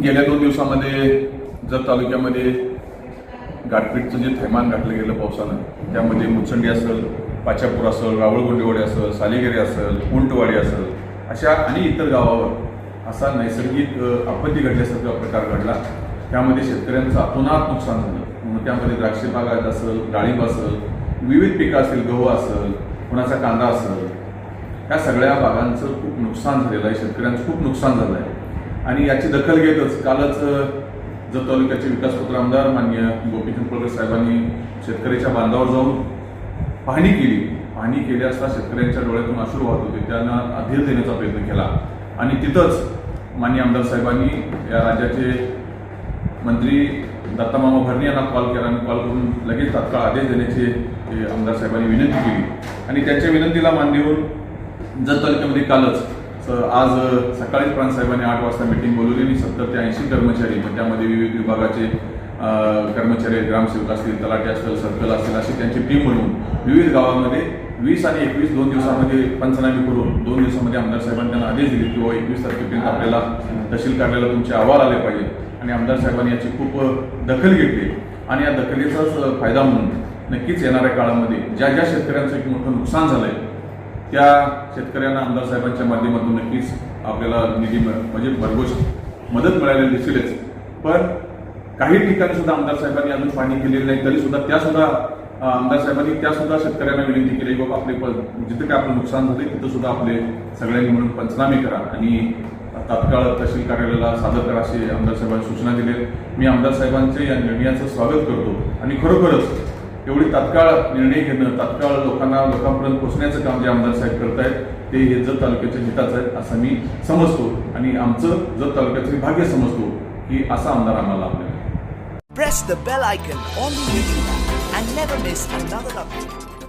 गेल्या 2 दिवसामध्ये जत तालुक्यामध्ये गारपीटचं जे थैमान घातलं गेलं पावसानं, त्यामध्ये मुचंडी असेल, पाचापूर असेल, रावळगोंडेवाडी असेल, सालेगिरी असेल, उंटवाडी असेल, अशा आणि इतर गावावर असा नैसर्गिक आपत्ती घडल्यासारखा प्रकार घडला. त्यामध्ये शेतकऱ्यांचं अतोनात नुकसान झालं. मग त्यामध्ये द्राक्ष बागायत असेल, डाळिंब असेल, विविध पिकं असतील, गहू असेल, कुणाचा कांदा असेल, या सगळ्या बागांचं खूप नुकसान झालेलं आहे. शेतकऱ्यांचं खूप नुकसान झालं आहे. आणि याची दखल घेतच कालच जत तालुक्याचे विकासपुत्र आमदार माननीय गोपी पिंपळकर साहेबांनी शेतकऱ्याच्या बांधावर जाऊन पाहणी केली. पाहणी केली असता शेतकऱ्यांच्या डोळ्यातून अश्रू वाहत होते. त्यांना अधीर देण्याचा प्रयत्न केला आणि तिथंच माननीय आमदार साहेबांनी या राज्याचे मंत्री दत्तामामा भरणे यांना कॉल केला आणि कॉल करून लगेच तात्काळ आदेश देण्याची आमदार साहेबांनी विनंती केली. आणि त्यांच्या विनंतीला मान देऊन जत तालुक्यामध्ये कालच आज सकाळीच प्रांत साहेबांनी 8 वाजता मीटिंग बोलवली आणि 70 ते 80 कर्मचारी, पण त्यामध्ये विविध विभागाचे कर्मचारी, ग्रामसेवक असतील, तलाठी असतील, सर्कल असतील, अशी त्यांची टीम बनवून विविध गावामध्ये 20 आणि 21 2 दिवसामध्ये पंचनामे करून 2 दिवसामध्ये आमदार साहेबांनी त्यांना आदेश दिले की 21 तारखेपर्यंत आपल्याला तहसील कार्यालयाला तुमचे अहवाल आले पाहिजे. आणि आमदार साहेबांनी याची खूप दखल घेतली आणि या दखलीचाच फायदा म्हणून नक्कीच येणाऱ्या काळामध्ये ज्या ज्या शेतकऱ्यांचं एक मोठं नुकसान झालं आहे त्या शेतकऱ्यांना आमदार साहेबांच्या माध्यमातून नक्कीच आपल्याला निधी म्हणजे भरघोस मदत मिळालेली दिसेलच. पण काही ठिकाणी सुद्धा आमदार साहेबांनी अजून पाहणी केलेली नाही, तरी सुद्धा त्यासुद्धा आमदार साहेबांनी त्यासुद्धा शेतकऱ्यांना विनंती केली की बाबा आपले जिथे काय आपलं नुकसान झालं तिथं सुद्धा आपले सगळ्यांनी म्हणून पंचनामे करा आणि तात्काळ तहसील कार्यालयाला सादर करा अशी आमदार साहेबांनी सूचना दिली. मी आमदार साहेबांचे या निर्णयाचं स्वागत करतो आणि खरोखरच एवढी तात्काळ निर्णय घेणं, तात्काळ लोकांपर्यंत पोहोचण्याचं काम जे आमदार साहेब करत आहेत ते हे जत तालुक्याच्या हिताचं आहे असं मी समजतो आणि आमचं जत तालुक्याचं भाग्य समजतो की असा आमदार आम्हाला लाभला. Press the bell icon on the YouTube app and never miss another update.